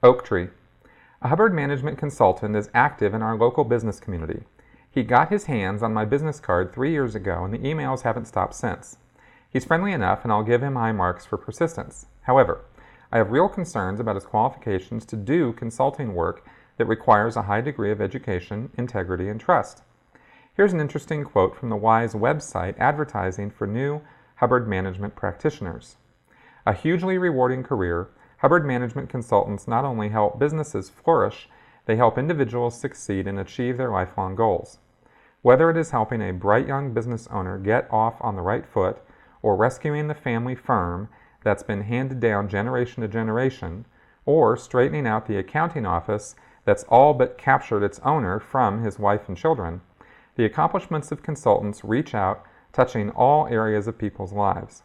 Oak Tree. A Hubbard management consultant is active in our local business community. He got his hands on my business card 3 years ago, and the emails haven't stopped since. He's friendly enough, and I'll give him high marks for persistence. However, I have real concerns about his qualifications to do consulting work that requires a high degree of education, integrity, and trust. Here's an interesting quote from the WISE website advertising for new Hubbard management practitioners. A hugely rewarding career, Hubbard management consultants not only help businesses flourish, they help individuals succeed and achieve their lifelong goals. Whether it is helping a bright young business owner get off on the right foot or rescuing the family firm that's been handed down generation to generation, or straightening out the accounting office that's all but captured its owner from his wife and children, the accomplishments of consultants reach out, touching all areas of people's lives.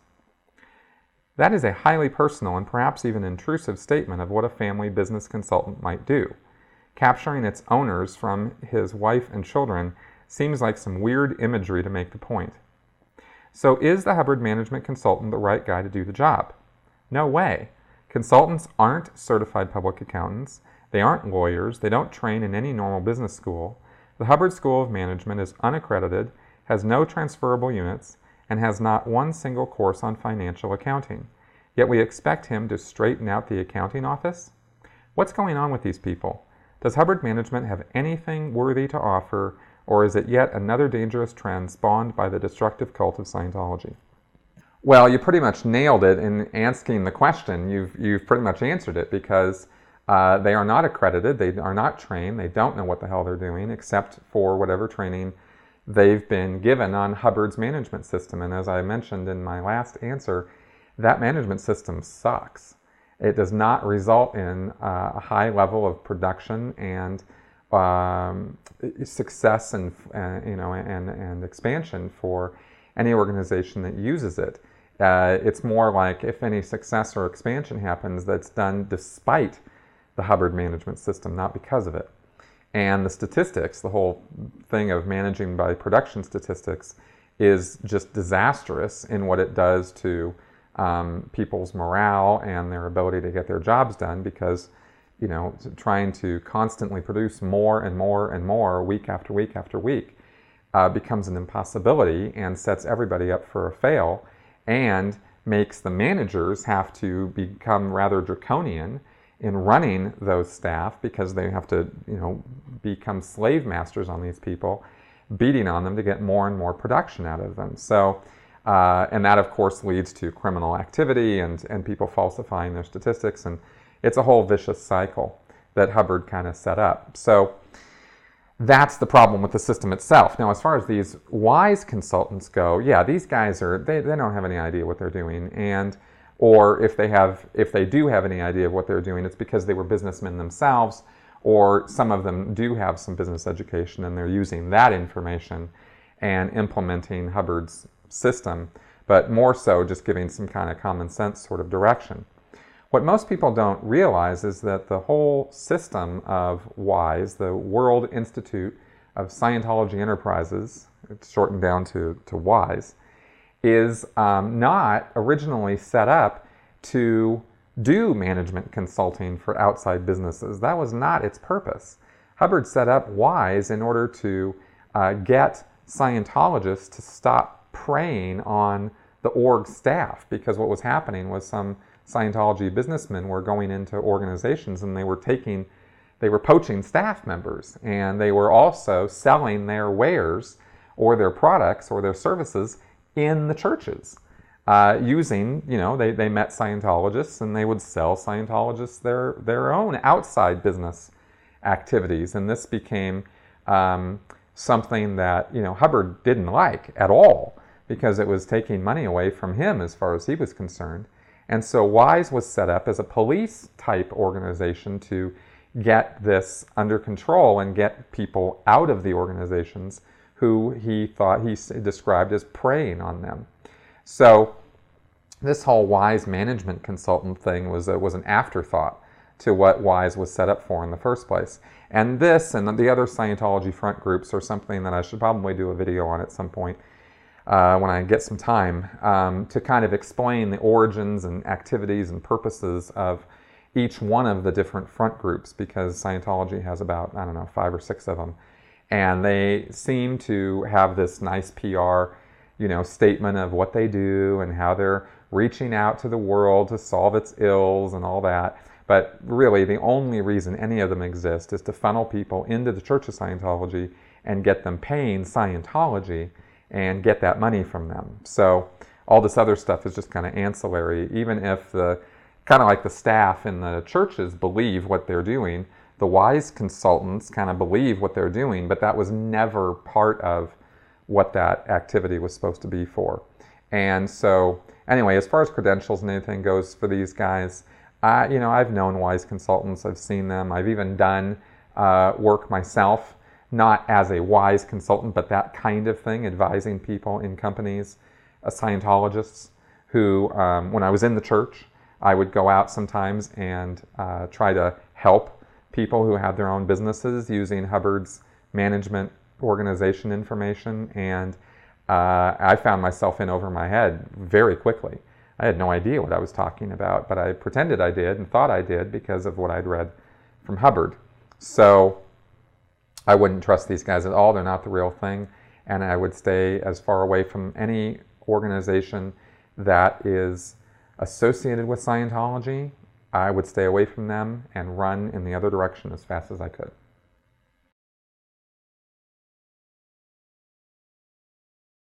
That is a highly personal and perhaps even intrusive statement of what a family business consultant might do. Capturing its owners from his wife and children seems like some weird imagery to make the point. So is the Hubbard management consultant the right guy to do the job? No way. Consultants aren't certified public accountants. They aren't lawyers. They don't train in any normal business school. The Hubbard School of Management is unaccredited, has no transferable units, and has not one single course on financial accounting. Yet we expect him to straighten out the accounting office? What's going on with these people? Does Hubbard management have anything worthy to offer, or is it yet another dangerous trend spawned by the destructive cult of Scientology? Well, you pretty much nailed it in asking the question. You've pretty much answered it, because they are not accredited, they are not trained, they don't know what the hell they're doing except for whatever training they've been given on Hubbard's management system. And as I mentioned in my last answer, that management system sucks. It does not result in a high level of production and success and expansion for any organization that uses it. It's more like if any success or expansion happens, that's done despite the Hubbard management system, not because of it. And the statistics, the whole thing of managing by production statistics, is just disastrous in what it does to people's morale and their ability to get their jobs done, because trying to constantly produce more and more and more week after week after week becomes an impossibility and sets everybody up for a fail, and makes the managers have to become rather draconian in running those staff, because they have to become slave masters on these people, beating on them to get more and more production out of them. So and that of course leads to criminal activity and people falsifying their statistics, and it's a whole vicious cycle that Hubbard kind of set up. So that's the problem with the system itself. Now, as far as these WISE consultants go, yeah, these guys they don't have any idea what they're doing, or if they do have any idea of what they're doing, it's because they were businessmen themselves, or some of them do have some business education and they're using that information and implementing Hubbard's system, but more so just giving some kind of common sense sort of direction. What most people don't realize is that the whole system of WISE, the World Institute of Scientology Enterprises, it's shortened down to WISE, is not originally set up to do management consulting for outside businesses. That was not its purpose. Hubbard set up WISE in order to get Scientologists to stop preying on the org staff, because what was happening was some Scientology businessmen were going into organizations and they were poaching staff members, and they were also selling their wares or their products or their services in the churches using, they met Scientologists and they would sell Scientologists their own outside business activities. And this became something that, Hubbard didn't like at all, because it was taking money away from him as far as he was concerned. And so WISE was set up as a police-type organization to get this under control and get people out of the organizations who he described as preying on them. So this whole WISE management consultant thing was an afterthought to what WISE was set up for in the first place. And this and the other Scientology front groups are something that I should probably do a video on at some point when I get some time, to kind of explain the origins and activities and purposes of each one of the different front groups, because Scientology has about, I don't know, 5 or 6 of them. And they seem to have this nice PR, statement of what they do and how they're reaching out to the world to solve its ills and all that. But really, the only reason any of them exist is to funnel people into the Church of Scientology and get them paying Scientology and get that money from them. So all this other stuff is just kind of ancillary. Even if kind of like the staff in the churches believe what they're doing, the wise consultants kind of believe what they're doing, but that was never part of what that activity was supposed to be for. And so anyway, as far as credentials and anything goes for these guys, I've known wise consultants. I've seen them. I've even done work myself, not as a wise consultant, but that kind of thing, advising people in companies, Scientologists who, when I was in the church, I would go out sometimes and try to help people who had their own businesses using Hubbard's management organization information, and I found myself in over my head very quickly. I had no idea what I was talking about, but I pretended I did and thought I did because of what I'd read from Hubbard. So I wouldn't trust these guys at all. They're not the real thing, and I would stay as far away from any organization that is associated with Scientology. I would stay away from them and run in the other direction as fast as I could.